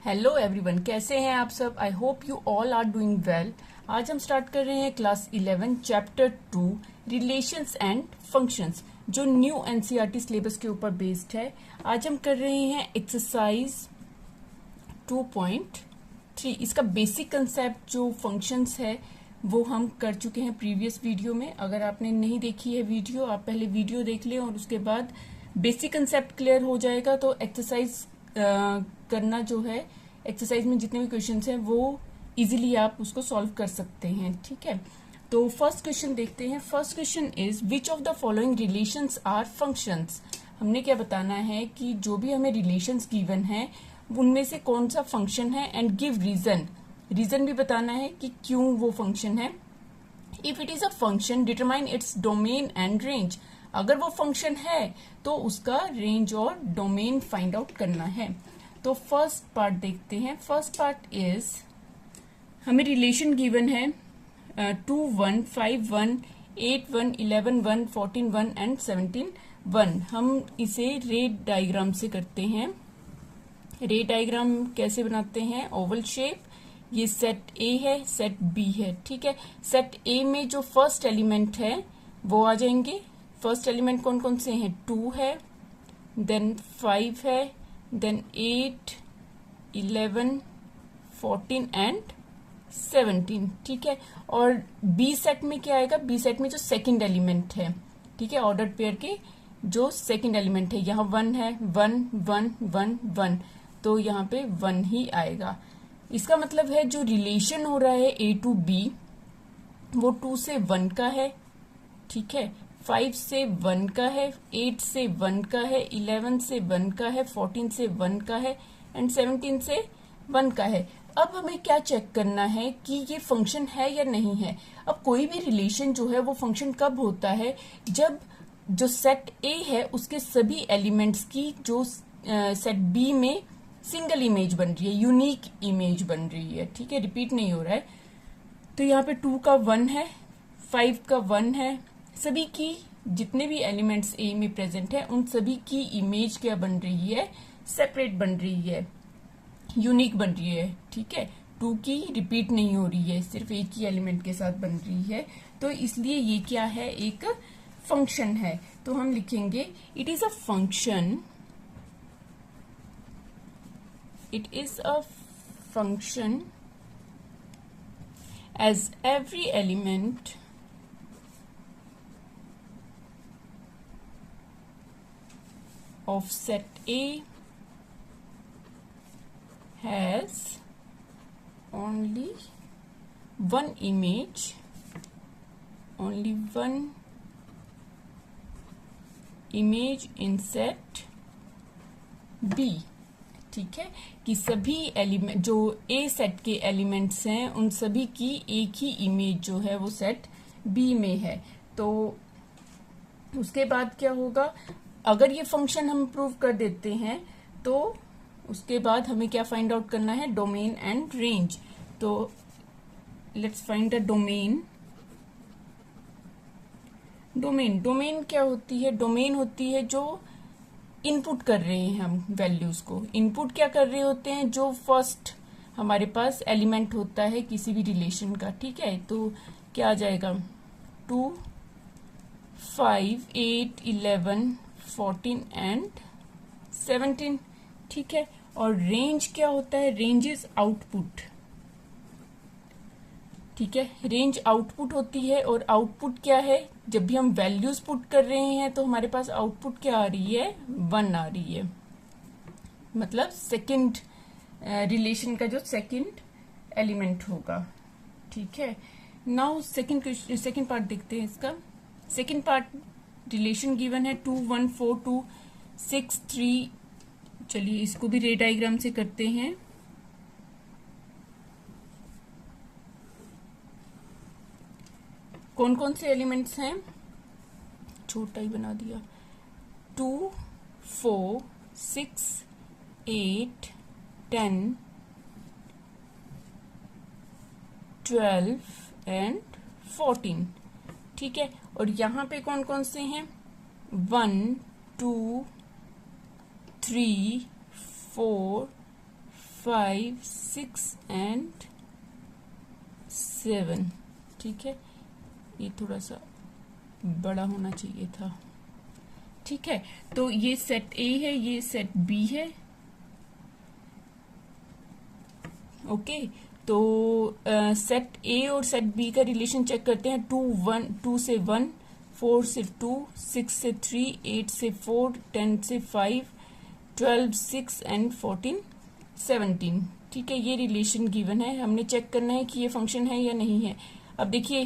Hello everyone, कैसे हैं आप सब। I hope you all are doing well. आज हम स्टार्ट कर रहे हैं class 11 chapter 2 relations and functions, जो न्यू एनसीईआरटी सिलेबस के ऊपर बेस्ड है। आज हम कर रहे हैं एक्सरसाइज 2.3। इसका बेसिक कंसेप्ट जो फंक्शंस है वो हम कर चुके हैं प्रीवियस वीडियो में। अगर आपने नहीं देखी है वीडियो, आप पहले वीडियो देख लें और उसके बाद बेसिक कंसेप्ट क्लियर हो जाएगा तो एक्सरसाइज करना जो है, एक्सरसाइज में जितने भी क्वेश्चंस हैं वो इजीली आप उसको सॉल्व कर सकते हैं। ठीक है, तो फर्स्ट क्वेश्चन देखते हैं। First question is which of the following relations are functions. हमने क्या बताना है कि जो भी हमें रिलेशंस गिवन है उनमें से कौन सा फंक्शन है, एंड गिव रीजन। रीजन भी बताना है कि क्यों वो फंक्शन है। If it is a function determine its domain and range. अगर वो फंक्शन है तो उसका रेंज और डोमेन फाइंड आउट करना है। तो फर्स्ट पार्ट देखते हैं। फर्स्ट पार्ट इज हमें रिलेशन गिवन है 2 1 5 1 8 1 11 1 14 1 एंड 17 1। हम इसे रे डायग्राम से करते हैं। रे डायग्राम कैसे बनाते हैं? Oval shape. ये सेट ए है, सेट बी है। ठीक है, सेट ए में जो फर्स्ट एलिमेंट है वो आ जाएंगे। फर्स्ट एलिमेंट कौन कौन से हैं? 2 है, देन 5 है, देन 8 11 14 एंड 17। ठीक है, और बी सेट में क्या आएगा? बी सेट में जो सेकंड एलिमेंट है, ठीक है, ऑर्डर्ड पेयर के जो सेकंड एलिमेंट है, यहाँ 1 है, 1 1 1 1, तो यहाँ पे 1 ही आएगा। इसका मतलब है जो रिलेशन हो रहा है ए टू बी वो 2 से 1 का है, ठीक है, 5 से 1 का है, 8 से 1 का है, 11 से 1 का है, 14 से 1 का है एंड 17 से 1 का है। अब हमें क्या चेक करना है कि ये फंक्शन है या नहीं है। अब कोई भी रिलेशन जो है वो फंक्शन कब होता है? जब जो सेट ए है उसके सभी एलिमेंट्स की जो सेट बी में सिंगल इमेज बन रही है, यूनिक इमेज बन रही है। ठीक है, रिपीट नहीं हो रहा है। तो यहाँ पे 2 का 1 है, 5 का 1 है, सभी की जितने भी एलिमेंट्स ए में प्रेजेंट है उन सभी की इमेज क्या बन रही है? सेपरेट बन रही है, यूनिक बन रही है। ठीक है, 2 की रिपीट नहीं हो रही है, सिर्फ एक ही एलिमेंट के साथ बन रही है। तो इसलिए ये क्या है? एक फंक्शन है। तो हम लिखेंगे it is a function, it is a function as every element of set A has only one image, only one image in set B। ठीक है, कि सभी एलिमेंट जो ए सेट के एलिमेंट्स हैं उन सभी की एक ही इमेज जो है वो सेट बी में है। तो उसके बाद क्या होगा? अगर ये फंक्शन हम प्रूव कर देते हैं तो उसके बाद हमें क्या फाइंड आउट करना है? Domain and range. तो let's find the domain. Domain क्या होती है? डोमेन होती है जो इनपुट कर रहे हैं हम वैल्यूज को। इनपुट क्या कर रहे होते हैं? जो फर्स्ट हमारे पास एलिमेंट होता है किसी भी रिलेशन का। ठीक है, तो क्या आ जाएगा? 2 5 8 11 14 एंड 17। ठीक है, और रेंज क्या होता है? Range is output. ठीक है, रेंज आउटपुट होती है। और आउटपुट क्या है? जब भी हम वैल्यूज पुट कर रहे हैं तो हमारे पास आउटपुट क्या आ रही है? 1 आ रही है, मतलब सेकंड रिलेशन का जो सेकंड एलिमेंट होगा। ठीक है, नाउ सेकंड पार्ट देखते हैं इसका। सेकंड पार्ट रिलेशन गिवन है 2 1 4 2 6 3। चलिए इसको भी रे डायग्राम से करते हैं। कौन कौन से एलिमेंट्स हैं? छोटा ही बना दिया। 2 4 6 8 10 12 एंड 14। ठीक है, और यहाँ पे कौन कौन से हैं? 1 2 3 4 5, 6 एंड 7। ठीक है, ये थोड़ा सा बड़ा होना चाहिए था। ठीक है, तो ये सेट ए है, ये सेट बी है। ओके, तो सेट ए और सेट बी का रिलेशन चेक करते हैं। 2 से 1, 4 से 2, 6 से 3, 8 से 4, 10 से 5, 12, 6 एंड 14, 17। ठीक है, ये रिलेशन गिवन है, हमने चेक करना है कि ये फंक्शन है या नहीं है। अब देखिए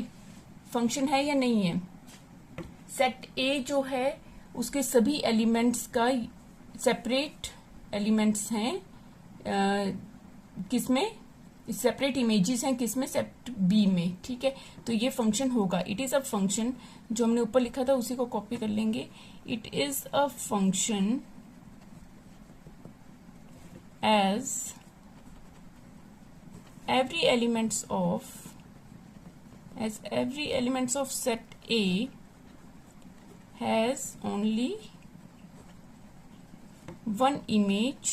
फंक्शन है या नहीं है। सेट ए जो है उसके सभी एलिमेंट्स का सेपरेट एलिमेंट्स हैं, किसमें, सेपरेट इमेजेस हैं, किसमें, सेट बी में। ठीक है, तो ये फंक्शन होगा। इट इज अ फंक्शन, जो हमने ऊपर लिखा था उसी को कॉपी कर लेंगे। It is a function as every elements of set A has only one image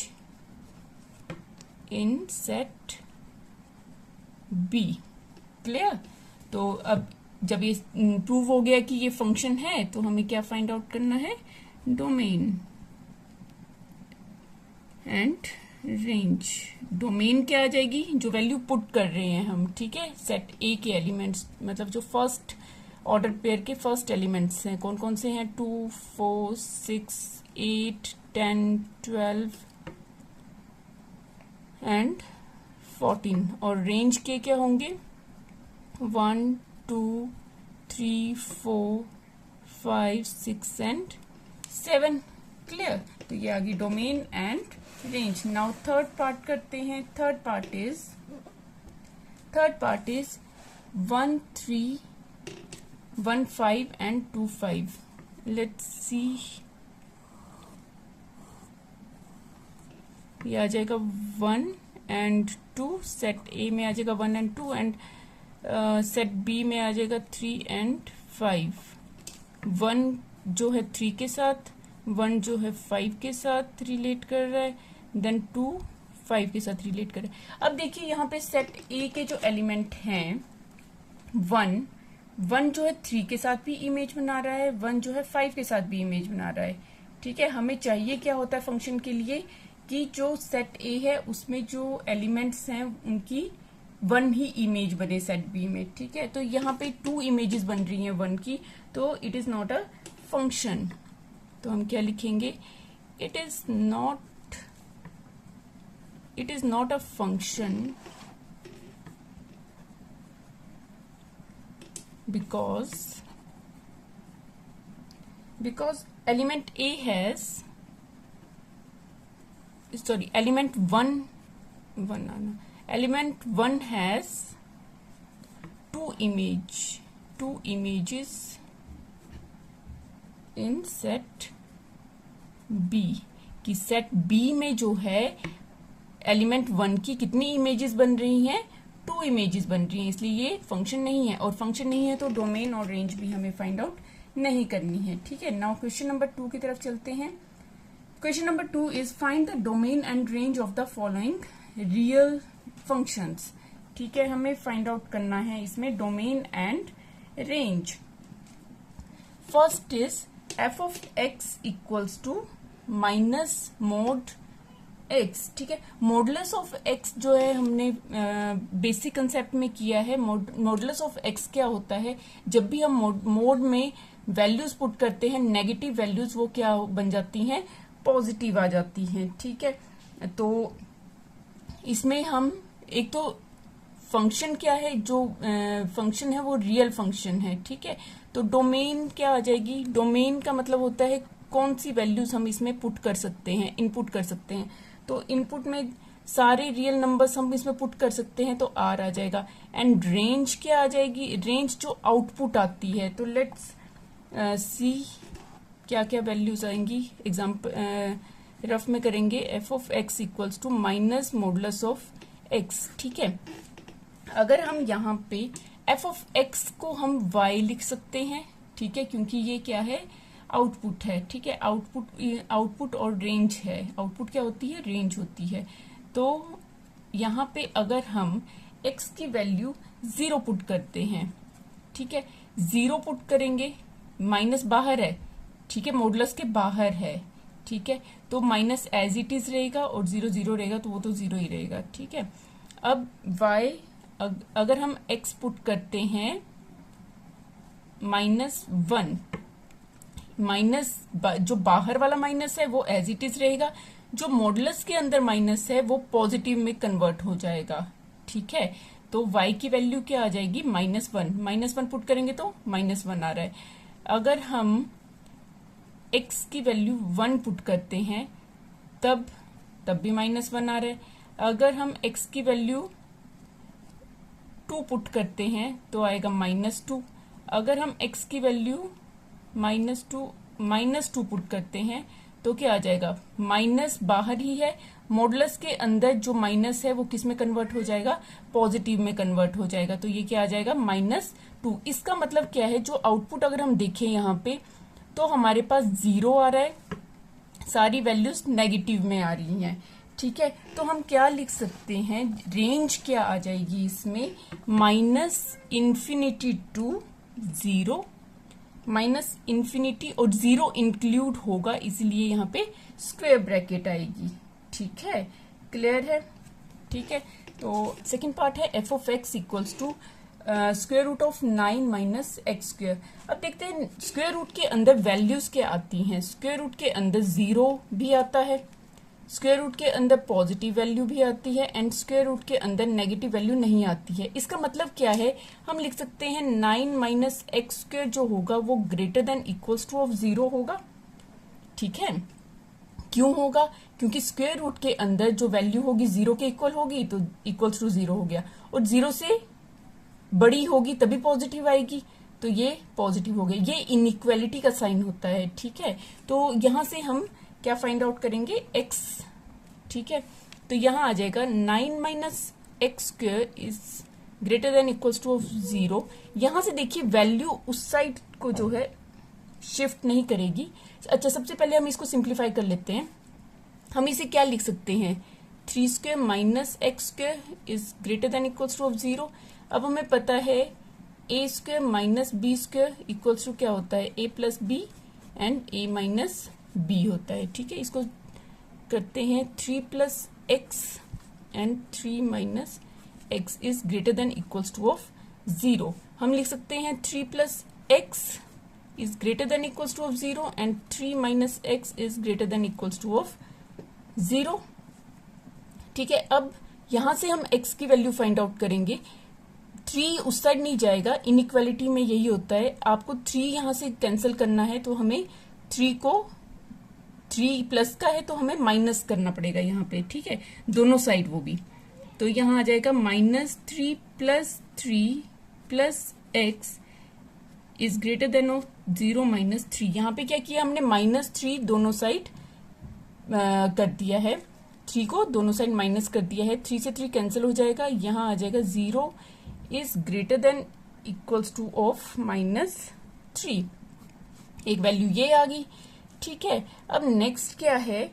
in set B। Clear? तो अब जब ये प्रूव हो गया कि ये फंक्शन है, तो हमें क्या फाइंड आउट करना है, डोमेन एंड रेंज। डोमेन क्या आ जाएगी, जो वैल्यू पुट कर रहे हैं हम। ठीक है, सेट ए के एलिमेंट्स, मतलब जो फर्स्ट ऑर्डर पेयर के फर्स्ट एलिमेंट्स हैं, कौन कौन से हैं, 2, 4, 6, 8, 10, 12 एंड 14। और रेंज के क्या होंगे, 1, 2, 3, 4, 5, 6 एंड 7। क्लियर? तो ये आ गई domain and range. Now third part करते हैं। Third part is 1, 3, 1, 5 and 2, 5। Let's see, ये आ जाएगा 1 एंड 2, सेट ए में आ जाएगा 1 एंड 2, एंड सेट बी में आ जाएगा 3 एंड 5। 1 जो है 3 के साथ, 1 जो है 5 के साथ रिलेट कर रहा है, देन 2 5 के साथ रिलेट कर रहा है। अब देखिए यहाँ पे सेट ए के जो एलिमेंट हैं, 1 जो है 3 के साथ भी इमेज बना रहा है, 1 जो है 5 के साथ भी इमेज बना रहा है। ठीक है, हमें चाहिए क्या होता है फंक्शन के लिए, कि जो सेट ए है उसमें जो एलिमेंट्स हैं उनकी 1 ही इमेज बने सेट बी में। ठीक है, तो यहाँ पे 2 इमेजेस बन रही हैं 1 की, तो it is not a function. तो हम क्या लिखेंगे, it is not a function because element A has, sorry, element 1 has two images in set B। कि सेट B में जो है एलिमेंट 1 की कितनी इमेजेस बन रही हैं, 2 इमेजेस बन रही हैं, इसलिए ये फंक्शन नहीं है। और फंक्शन नहीं है तो डोमेन और रेंज भी हमें फाइंड आउट नहीं करनी है। ठीक है, नाउ क्वेश्चन नंबर 2 की तरफ चलते हैं। Question number 2 is find the domain and range of the following real functions. ठीक है, हमें फाइंड आउट करना है इसमें domain and range. First is f of x equals to minus mod x. ठीक है, मॉडुलस ऑफ एक्स जो है हमने बेसिक कंसेप्ट में किया है। मॉडुलस ऑफ एक्स क्या होता है, जब भी हम मोड में वैल्यूज पुट करते हैं, नेगेटिव वैल्यूज वो क्या बन जाती हैं, पॉजिटिव आ जाती हैं। ठीक है, तो इसमें हम एक तो फंक्शन क्या है, जो फंक्शन है वो रियल फंक्शन है। ठीक है, तो डोमेन क्या आ जाएगी, डोमेन का मतलब होता है कौन सी वैल्यूज हम इसमें पुट कर सकते हैं, इनपुट कर सकते हैं। तो इनपुट में सारे रियल नंबर्स हम इसमें पुट कर सकते हैं, तो आर आ जाएगा। एंड रेंज क्या आ जाएगी, रेंज जो आउटपुट आती है। तो लेट्स सी क्या क्या वैल्यूज आएंगी। एग्जाम्पल रफ में करेंगे, f of x equals to minus modulus of x. ठीक है, अगर हम यहाँ पे एफ ऑफ एक्स को हम वाई लिख सकते हैं। ठीक है, क्योंकि ये क्या है, आउटपुट है। ठीक है, आउटपुट और रेंज है। आउटपुट क्या होती है, रेंज होती है। तो यहाँ पे अगर हम x की वैल्यू 0 पुट करते हैं, ठीक है, 0 पुट करेंगे, माइनस बाहर है, ठीक है, मॉडुलस के बाहर है, ठीक है, तो माइनस एज इट इज रहेगा और 0 0 रहेगा तो वो तो 0 ही रहेगा, ठीक है। अब y अगर हम x पुट करते हैं -1, माइनस जो बाहर वाला माइनस है वो एज इट इज रहेगा, जो मॉडुलस के अंदर माइनस है वो पॉजिटिव में कन्वर्ट हो जाएगा, ठीक है। तो y की वैल्यू क्या आ जाएगी, -1 पुट करेंगे तो -1 आ रहा है। अगर हम x की वैल्यू 1 पुट करते हैं तब भी -1 आ रहा है। अगर हम x की वैल्यू 2 पुट करते हैं तो आएगा -2। अगर हम x की वैल्यू -2 पुट करते हैं तो क्या आ जाएगा, माइनस बाहर ही है, मॉडुलस के अंदर जो माइनस है वो किस में कन्वर्ट हो जाएगा, पॉजिटिव में कन्वर्ट हो जाएगा, तो ये क्या आ जाएगा -2। इसका मतलब क्या है, जो आउटपुट अगर हम देखें यहाँ पे तो हमारे पास 0 आ रहा है, सारी वैल्यूज नेगेटिव में आ रही हैं, ठीक है। तो हम क्या लिख सकते हैं, रेंज क्या आ जाएगी इसमें, -∞ टू 0, -∞ और 0 इंक्लूड होगा, इसलिए यहाँ पे स्क्वायर ब्रैकेट आएगी, ठीक है, क्लियर है, ठीक है। तो सेकंड पार्ट है f of x equals to square root of 9 - x square. अब देखते हैं स्क्वायर रूट के अंदर वैल्यूज क्या आती हैं। स्क्वायर रूट के अंदर 0 भी आता है, स्क्वायर रूट के अंदर पॉजिटिव वैल्यू भी आती है एंड स्क्वायर रूट के अंदर नेगेटिव वैल्यू नहीं आती है। इसका मतलब क्या है, हम लिख सकते हैं 9 - x स्क्वायर जो होगा वो greater than equals to of 0 होगा, ठीक है। क्यों होगा, क्योंकि स्क्वायर रूट के अंदर जो वैल्यू होगी 0 के इक्वल होगी तो इक्वल्स टू 0 हो गया, और 0 से बड़ी होगी तभी पॉजिटिव आएगी, तो ये पॉजिटिव हो गया। ये इनइक्वालिटी का साइन होता है, ठीक है। तो यहां से हम क्या फाइंड आउट करेंगे, x, ठीक है। तो यहां आ जाएगा 9 - x square is greater than equals to of 0। यहां से देखिए वैल्यू उस साइड को जो है शिफ्ट नहीं करेगी। अच्छा, सबसे पहले हम इसको सिंप्लीफाई कर लेते हैं। हम इसे क्या लिख सकते हैं, 3 square minus x square is greater than equals to of 0। अब हमें पता है a square minus b square equals to क्या होता है, a plus b and a minus b होता है, ठीक है। इसको करते हैं 3 plus x and 3 minus x is greater than equals to of 0। हम लिख सकते हैं 3 plus x is greater than equals to of 0 and 3 minus x is greater than equals to of 0, ठीक है। अब यहां से हम x की वैल्यू फाइंड आउट करेंगे। 3 उस साइड नहीं जाएगा, इनइक्वालिटी में यही होता है, आपको 3 यहां से कैंसिल करना है तो हमें 3 को 3 प्लस का है तो हमें माइनस करना पड़ेगा यहाँ पे, ठीक है, दोनों साइड वो भी। तो यहाँ आ जाएगा -3 plus 3 plus x is greater than of 0 minus 3। यहाँ पे क्या किया हमने, -3 दोनों साइड कर दिया है, 3 को दोनों साइड माइनस कर दिया है, 3 से 3 कैंसिल हो जाएगा, यहाँ आ जाएगा 0 is greater than equals to of -3, एक वैल्यू ये आ गई, ठीक है। अब नेक्स्ट क्या है,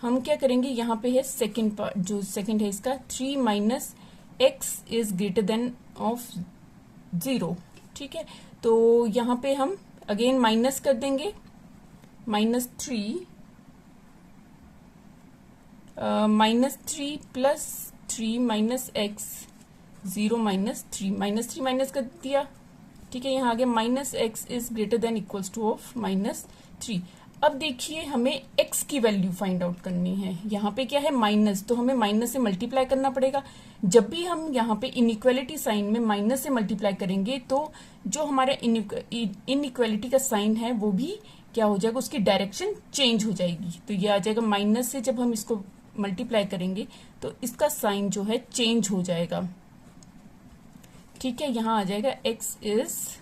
हम क्या करेंगे, यहाँ पे है सेकेंड पार्ट, जो सेकेंड है इसका 3 minus x is greater than of 0, ठीक है। तो यहाँ पे हम अगेन माइनस कर देंगे, -3 plus 3 minus x 0 minus 3 minus कर दिया, ठीक है। यहाँ आगे minus x is greater than equals to of -3। अब देखिए हमें x की वैल्यू फाइंड आउट करनी है। यहाँ पे क्या है, माइनस, तो हमें माइनस से मल्टीप्लाई करना पड़ेगा। जब भी हम यहाँ पे इनइक्वालिटी साइन में माइनस से मल्टीप्लाई करेंगे तो जो हमारा इनइक्वालिटी का साइन है वो भी क्या हो जाएगा, उसकी डायरेक्शन चेंज हो जाएगी। तो ये आ जाएगा माइनस से जब हम इसको मल्टीप्लाई करेंगे तो इसका साइन जो है चेंज हो जाएगा, ठीक है। यहाँ आ जाएगा x is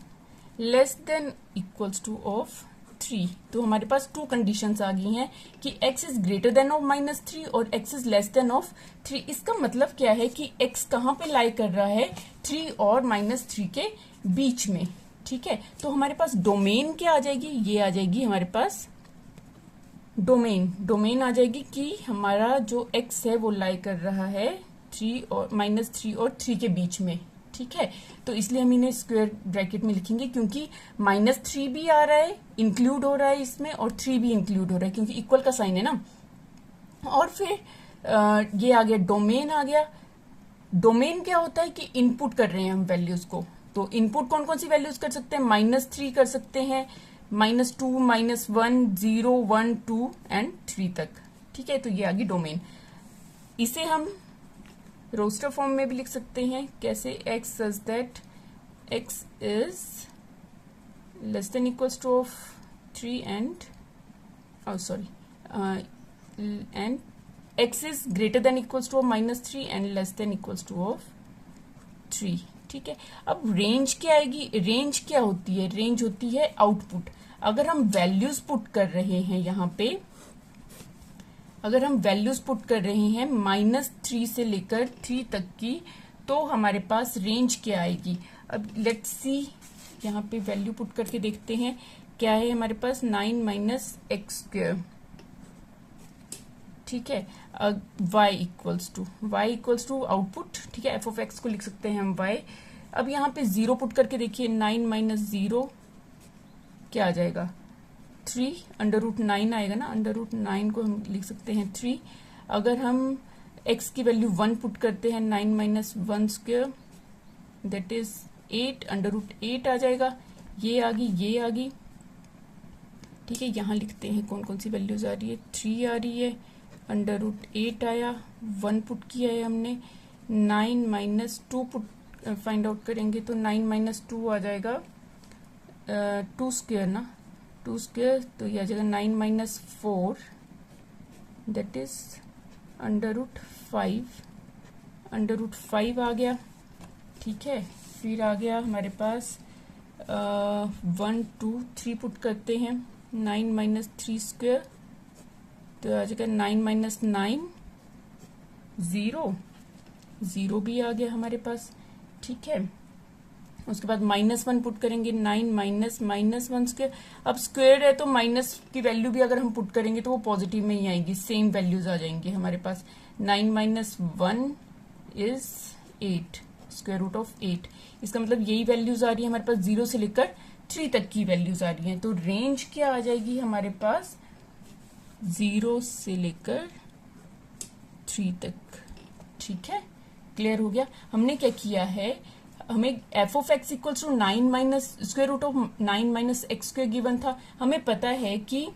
less than equals to of 3। तो हमारे पास 2 कंडीशंस आ गई हैं कि x is greater than of -3 और x is less than of 3। इसका मतलब क्या है कि x कहाँ पे लाई कर रहा है, 3 और -3 के बीच में, ठीक है। तो हमारे पास डोमेन क्या आ जाएगी, ये आ जाएगी हमारे पास डोमेन आ जाएगी कि हमारा जो x है वो लाई कर रहा है -3 और 3 के बीच में, ठीक है। तो इसलिए हम इन्हें स्क्वायर ब्रैकेट में लिखेंगे, क्योंकि -3 भी आ रहा है, इंक्लूड हो रहा है इसमें, और 3 भी इंक्लूड हो रहा है, क्योंकि इक्वल का साइन है ना। और फिर ये आ गया डोमेन आ गया। डोमेन क्या होता है कि इनपुट कर रहे हैं हम वैल्यूज को। तो इनपुट कौन कौन सी वैल्यूज कर सकते हैं? -3 कर सकते हैं, -2, -1, 0, 1, 2 एंड 3 तक, ठीक है। तो ये आ गई डोमेन। इसे हम रोस्टर फॉर्म में भी लिख सकते हैं। कैसे? x such that x is less than equals to of 3 and and x is greater than equals to of -3 and less than equals to of 3, ठीक है। अब रेंज क्या आएगी? रेंज क्या होती है? रेंज होती है आउटपुट। अगर हम वैल्यूज पुट कर रहे हैं यहाँ पे, अगर हम वैल्यूज पुट कर रहे हैं -3 से लेकर 3 तक की, तो हमारे पास रेंज क्या आएगी? अब लेट्स सी, यहाँ पे वैल्यू पुट करके देखते हैं क्या है हमारे पास। 9 - x², ठीक है। y इक्वल्स टू आउटपुट, ठीक है। f(x) को लिख सकते हैं हम y। अब यहाँ पे 0 पुट करके देखिए, 9 - 0 क्या आ जाएगा? 3 √9 आएगा ना। √9 को हम लिख सकते हैं 3। अगर हम x की वैल्यू 1 पुट करते हैं, 9 - 1² दैट इज 8, √8 आ जाएगा। ये आ गई, ठीक है। यहाँ लिखते हैं कौन कौन सी वैल्यूज आ रही है। 3 आ रही है, √8 आया, 1 पुट किया है हमने, 9 - 2 पुट फाइंड आउट करेंगे तो 9 - 2 आ जाएगा 2² ना, 2², तो ये आ जाएगा 9 - 4 दैट इज √5, √5 आ गया, ठीक है। फिर आ गया हमारे पास 1, 2, 3 पुट करते हैं, 9 - 3² तो आ जाएगा 9 - 9 0 भी आ गया हमारे पास, ठीक है। उसके बाद -1 पुट करेंगे, 9 - -1²। अब स्क्वायर है तो माइनस की वैल्यू भी अगर हम पुट करेंगे तो वो पॉजिटिव में ही आएगी, सेम वैल्यूज आ जाएंगी हमारे पास। 9 - 1 इज 8, √8। इसका मतलब यही वैल्यूज आ रही है हमारे पास, 0 से लेकर 3 तक की वैल्यूज आ रही हैं। तो रेंज क्या आ जाएगी हमारे पास? 0 से लेकर 3 तक, ठीक है। क्लियर हो गया? हमने क्या किया है, हमें f(x) equals to 9 - x² given था। हमें पता है कि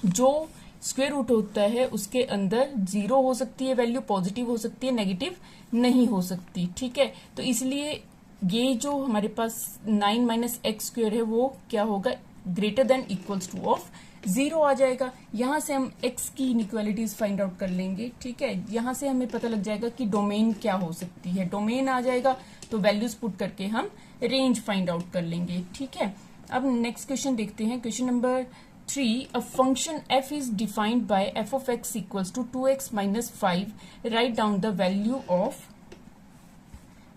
जो स्क्वायर रूट होता है उसके अंदर 0 हो सकती है वैल्यू, पॉजिटिव हो सकती है, नेगेटिव नहीं हो सकती, ठीक है। तो इसलिए ये जो हमारे पास 9 - x² है वो क्या होगा? Greater than equals to of 0 आ जाएगा। यहां से हम x की इनइक्वालिटीज फाइंड आउट कर लेंगे, ठीक है। यहां से हमें पता लग जाएगा कि डोमेन क्या हो सकती है। डोमेन आ जाएगा तो वैल्यूज पुट करके हम रेंज फाइंड आउट कर लेंगे, ठीक है। अब नेक्स्ट क्वेश्चन देखते हैं। Question number 3, a function f is defined by f(x) equals to 2x - 5। Write down the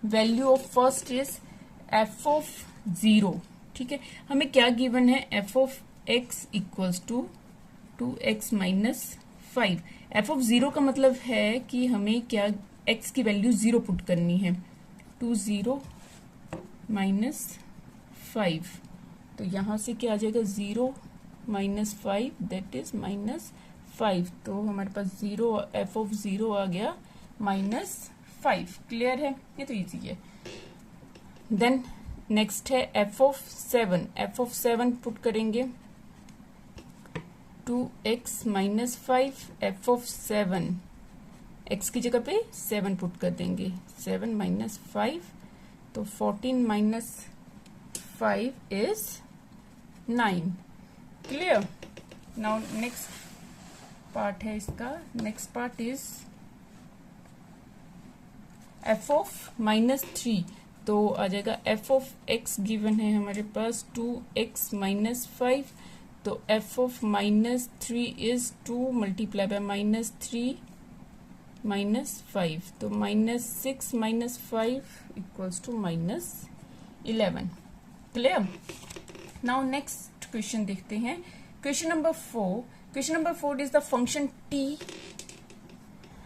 value of first is f(0), ठीक है। हमें क्या गिवन है? f(x) equals to 2x - 5। f(0) का मतलब है कि हमें क्या x की वैल्यू 0 पुट करनी है, 20 - 5। तो यहां से क्या आ जाएगा? 0 - 5 दैट इज -5। तो हमारे पास f(0) आ गया -5। क्लियर है? ये तो इजी है। देन नेक्स्ट है f(7) पुट करेंगे, 2x - 5 f(7), x की जगह पे 7 पुट कर देंगे, 7 - 5 तो 14 - 5 is 9। Clear? Now next part है इसका। नेक्स्ट पार्ट इज f(-3), तो आ जाएगा f(x) गिवन है हमारे पास 2x - 5, तो f(-3) इज 2 × -3 -5, तो -6 - 5 equals to -11। Clear? Now next question देखते हैं। Question number 4 is the function t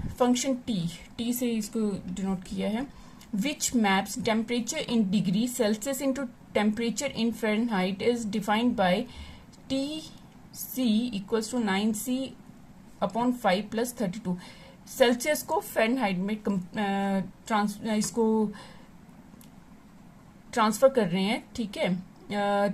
function t से इसको डिनोट किया है, which maps temperature in degree Celsius into temperature in Fahrenheit is defined by t c equals to 9C upon 5 plus 32। Celsius को Fahrenheit में इसको transfer कर रहे हैं, ठीक है।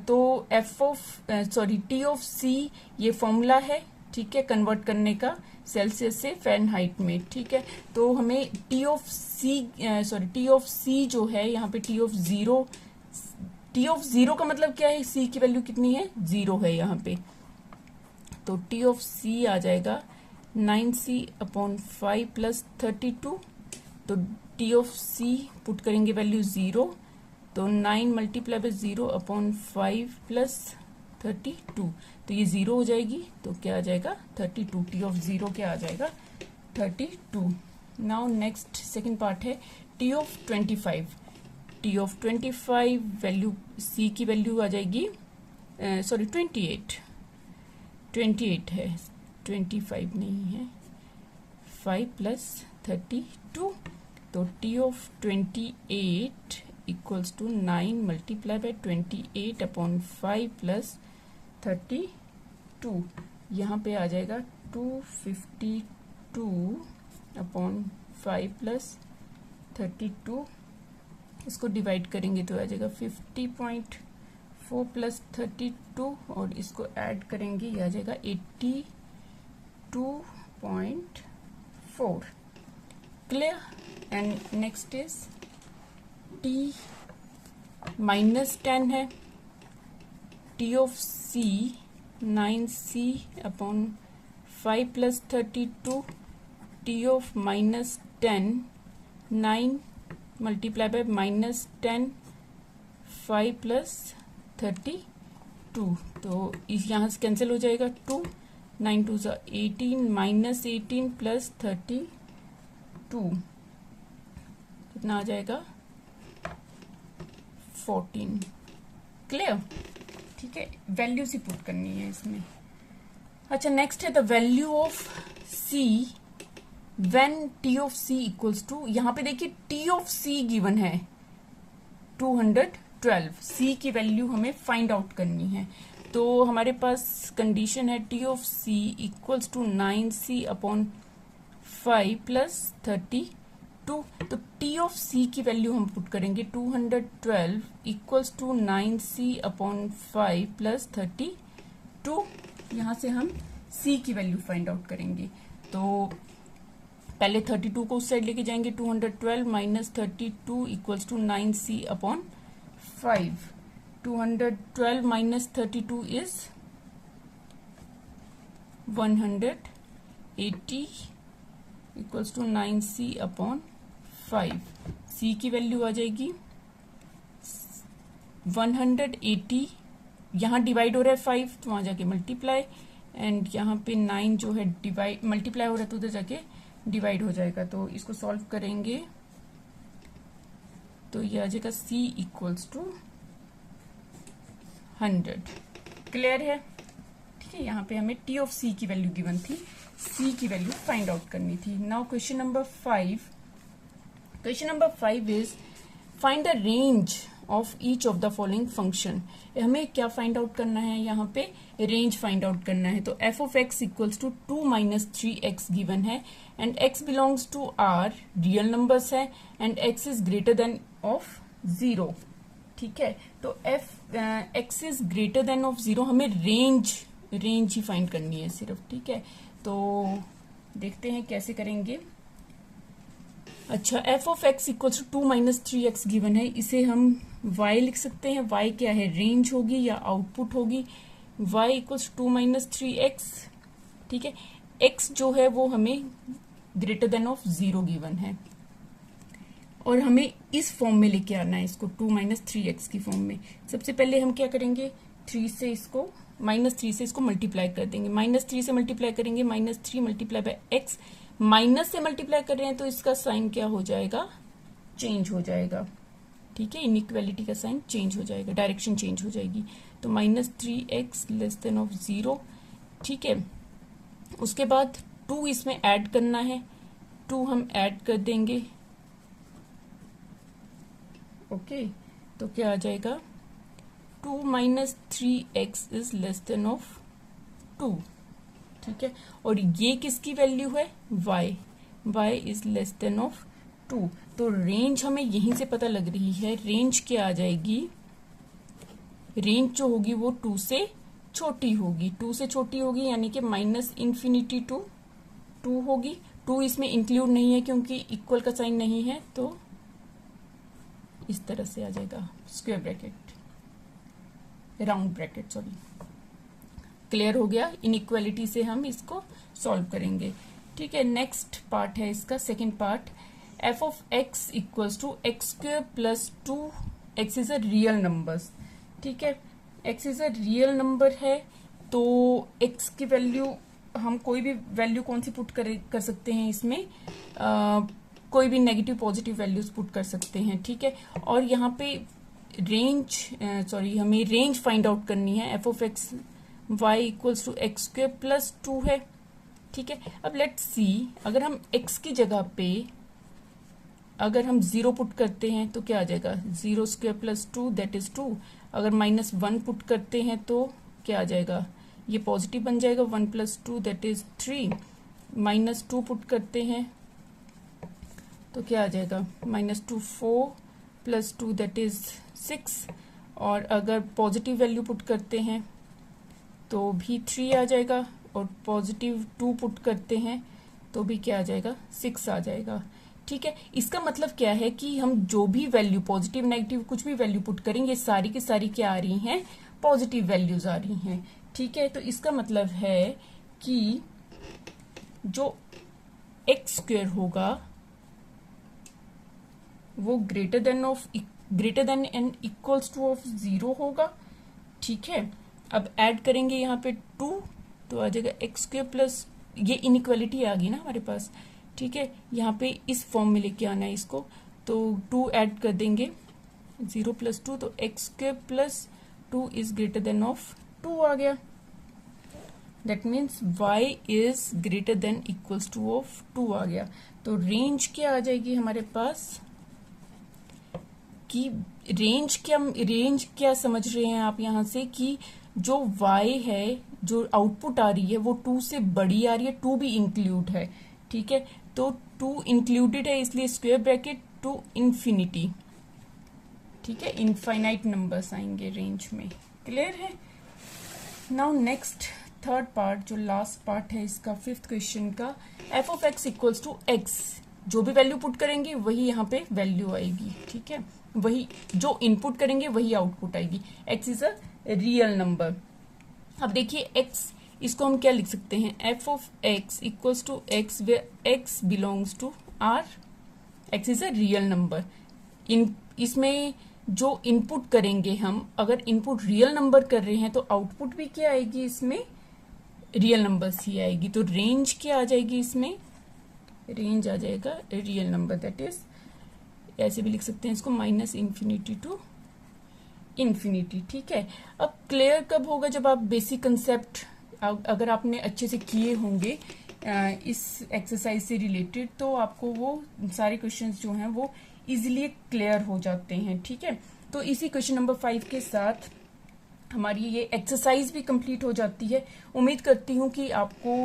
तो टी ऑफ सी ये फॉर्मूला है, ठीक है, कन्वर्ट करने का सेल्सियस से फ़ारेनहाइट में, ठीक है। तो हमें टी ऑफ सी जो है यहाँ पे टी ऑफ जीरो का मतलब क्या है, सी की वैल्यू कितनी है, 0 है यहाँ पे। तो टी ऑफ सी आ जाएगा 9C अपॉन 5 प्लस 32। तो टी ऑफ सी पुट करेंगे वैल्यू 0, तो 9 मल्टीप्लाई बाय 0 अपॉन 5 प्लस 32, तो ये 0 हो जाएगी, तो क्या आ जाएगा 32। टी ऑफ 0 क्या आ जाएगा 32। नाउ नेक्स्ट सेकेंड पार्ट है T of 25। T of 25 value c की वैल्यू आ जाएगी 28 है, 25 नहीं है, 5 प्लस 32। तो T of 28 equals to 9 multiply by 28 upon 5 plus 32। यहाँ पे आ जाएगा 252 अपॉन 5 प्लस 32। इसको डिवाइड करेंगे तो आ जाएगा 50.4 प्लस 32, और इसको ऐड करेंगे ये आ जाएगा 82.4। Clear. And next is T minus 10 है, T of C 9C upon 5 plus 32। T of minus 10 9 multiply by minus 10 5 plus 32। तो इस यहाँ से कैंसिल हो जाएगा 2, 9 2 18 माइनस 18 प्लस 32 कितना आ जाएगा 14। क्लियर, ठीक है। वैल्यूज ही पुट करनी है इसमें। अच्छा, नेक्स्ट है the value of C when T of C equals to, यहाँ पे देखिए टी ऑफ सी गिवन है 212, सी की वैल्यू हमें फाइंड आउट करनी है। तो हमारे पास कंडीशन है T of C equals to 9C upon 5 plus 32। तो टी ऑफ सी की वैल्यू हम पुट करेंगे 212 equals to 9C upon 5 plus 32। यहाँ से हम सी की वैल्यू फाइंड आउट करेंगे। तो पहले 32 को उस साइड लेके जाएंगे, 212 minus 32 equals to 9C upon 5। 212 minus 32 is 180 equals to 9C upon 5। C की वैल्यू आ जाएगी 180, यहाँ डिवाइड हो रहा है 5 तो वहां जाके मल्टीप्लाई, एंड यहाँ पे 9 जो है डिवाइड मल्टीप्लाई हो रहा है तो उधर जाके डिवाइड हो जाएगा। तो इसको सॉल्व करेंगे तो ये आ जाएगा C इक्वल्स टू 100। क्लियर है, ठीक है। यहाँ पे हमें टी ऑफ सी की वैल्यू गिवन थी, सी की वैल्यू फाइंड आउट करनी थी। Now question number 5। Question number 5 is find the range of each of the following function. हमें क्या फाइंड आउट करना है, यहाँ पे रेंज फाइंड आउट करना है। तो f of x equals to 2 minus 3x given है, and x belongs to r, real numbers है, and x is greater than of 0, ठीक है। तो x is greater than of 0, हमें रेंज ही फाइंड करनी है सिर्फ, ठीक है। तो देखते हैं कैसे करेंगे। अच्छा, f of x equals to 2 minus 3x given है, इसे हम y लिख सकते हैं। y क्या है, रेंज होगी या आउटपुट होगी। y इक्वल्स 2 माइनस 3x, ठीक है। x जो है वो हमें ग्रेटर देन ऑफ 0 गिवन है, और हमें इस फॉर्म में लेके आना है इसको, 2 माइनस 3x की फॉर्म में। सबसे पहले हम क्या करेंगे, -3 से इसको मल्टीप्लाई कर देंगे। -3 से मल्टीप्लाई करेंगे, -3 मल्टीप्लाई बाय x, माइनस से मल्टीप्लाई कर रहे हैं तो इसका साइन क्या हो जाएगा, चेंज हो जाएगा, ठीक है। इनइक्वालिटी का साइन चेंज हो जाएगा, डायरेक्शन चेंज हो जाएगी। तो -3x लेस देन ऑफ 0, ठीक है। उसके बाद 2 इसमें ऐड करना है, 2 हम ऐड कर देंगे। ओके, तो क्या आ जाएगा, 2 minus 3x is less than of 2। ठीक है, और ये किसकी वैल्यू है, y is less than of 2। तो रेंज हमें यहीं से पता लग रही है, रेंज क्या आ जाएगी, रेंज जो होगी वो 2 से छोटी होगी, 2 से छोटी होगी, यानी कि माइनस इन्फिनिटी टू 2 होगी। 2 इसमें इंक्लूड नहीं है क्योंकि इक्वल का साइन नहीं है, तो इस तरह से आ जाएगा square bracket, round bracket, sorry. Clear हो गया, इनइक्वालिटी से हम इसको सॉल्व करेंगे। ठीक है, नेक्स्ट पार्ट है इसका, second part, f of x equals to x square plus 2, x is a real numbers. ठीक है, x is a real number है, तो एक्स की वैल्यू हम कोई भी वैल्यू कौन सी पुट कर सकते हैं इसमें, कोई भी नेगेटिव पॉजिटिव वैल्यूज पुट कर सकते हैं। ठीक है, और यहाँ पे हमें रेंज फाइंड आउट करनी है, f of x y equals to x square plus 2 है। ठीक है, अब लेट्स सी, अगर हम x की जगह पे अगर हम 0 पुट करते हैं तो क्या आ जाएगा, 0 स्क्वायर प्लस 2 दैट इज 2। अगर -1 पुट करते हैं तो क्या आ जाएगा, ये पॉजिटिव बन जाएगा, 1 प्लस 2 दैट इज 3। -2 पुट करते हैं तो क्या आ जाएगा, -2 4 प्लस 2 दैट इज 6। और अगर पॉजिटिव वैल्यू पुट करते हैं तो भी 3 आ जाएगा, और पॉजिटिव 2 पुट करते हैं तो भी क्या आ जाएगा, 6 आ जाएगा। ठीक है, इसका मतलब क्या है कि हम जो भी वैल्यू पॉजिटिव नेगेटिव कुछ भी वैल्यू पुट करेंगे, सारी की सारी क्या आ रही हैं, पॉजिटिव वैल्यूज आ रही हैं। ठीक है, तो इसका मतलब है कि जो एक्स स्क्वायर होगा वो greater than and equals to of 0 होगा। ठीक है, अब ऐड करेंगे यहाँ पे 2, तो आ जाएगा एक्स स्क्वायर प्लस, ये इनइक्वालिटी आ गई ना हमारे पास। ठीक है, यहाँ पे इस फॉर्म में लेके आना है इसको, तो 2 ऐड कर देंगे, 0 प्लस 2, तो x square plus 2 is greater than of 2 आ गया। That means y is greater than equals to of 2 आ गया। तो रेंज क्या आ जाएगी हमारे पास, कि रेंज क्या समझ रहे हैं आप यहाँ से, कि जो y है, जो आउटपुट आ रही है वो 2 से बड़ी आ रही है, 2 भी इंक्लूड है। ठीक है, तो 2 इंक्लूडेड है, इसलिए स्क्वायर ब्रैकेट टू इन्फिनिटी। ठीक है, इनफाइनाइट नंबर्स आएंगे रेंज में। क्लियर है। नाउ नेक्स्ट थर्ड पार्ट, जो लास्ट पार्ट है इसका, फिफ्थ क्वेश्चन का, f of x equals to x, जो भी वैल्यू पुट करेंगे वही यहाँ पे वैल्यू आएगी। ठीक है, वही जो इनपुट करेंगे वही आउटपुट आएगी। X is a real number. अब देखिए x, इसको हम क्या लिख सकते हैं, f of x equals to x where x belongs to R, x is a real number. इसमें जो इनपुट करेंगे हम, अगर इनपुट रियल नंबर कर रहे हैं तो आउटपुट भी क्या आएगी, इसमें रियल नंबर्स ही आएगी। तो रेंज क्या आ जाएगी इसमें, रेंज आ जाएगा रियल नंबर, दैट इज, ऐसे भी लिख सकते हैं इसको, -इन्फिनिटी टू इन्फिनिटी। ठीक है, अब क्लियर कब होगा, जब आप बेसिक कंसेप्ट अगर आपने अच्छे से किए होंगे इस एक्सरसाइज से रिलेटेड, तो आपको वो सारे क्वेश्चंस जो हैं वो इजीली क्लियर हो जाते हैं। ठीक है, तो इसी क्वेश्चन नंबर 5 के साथ हमारी ये एक्सरसाइज भी कंप्लीट हो जाती है। उम्मीद करती हूँ कि आपको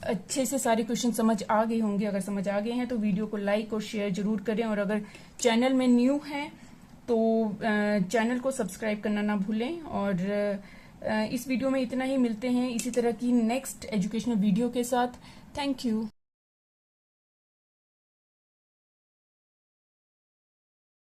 अच्छे से सारे क्वेश्चन समझ आ गए होंगे। अगर समझ आ गए हैं तो वीडियो को लाइक और शेयर जरूर करें, और अगर चैनल में न्यू हैं तो चैनल को सब्सक्राइब करना ना भूलें। और इस वीडियो में इतना ही, मिलते हैं इसी तरह की नेक्स्ट एजुकेशनल वीडियो के साथ। Thank you.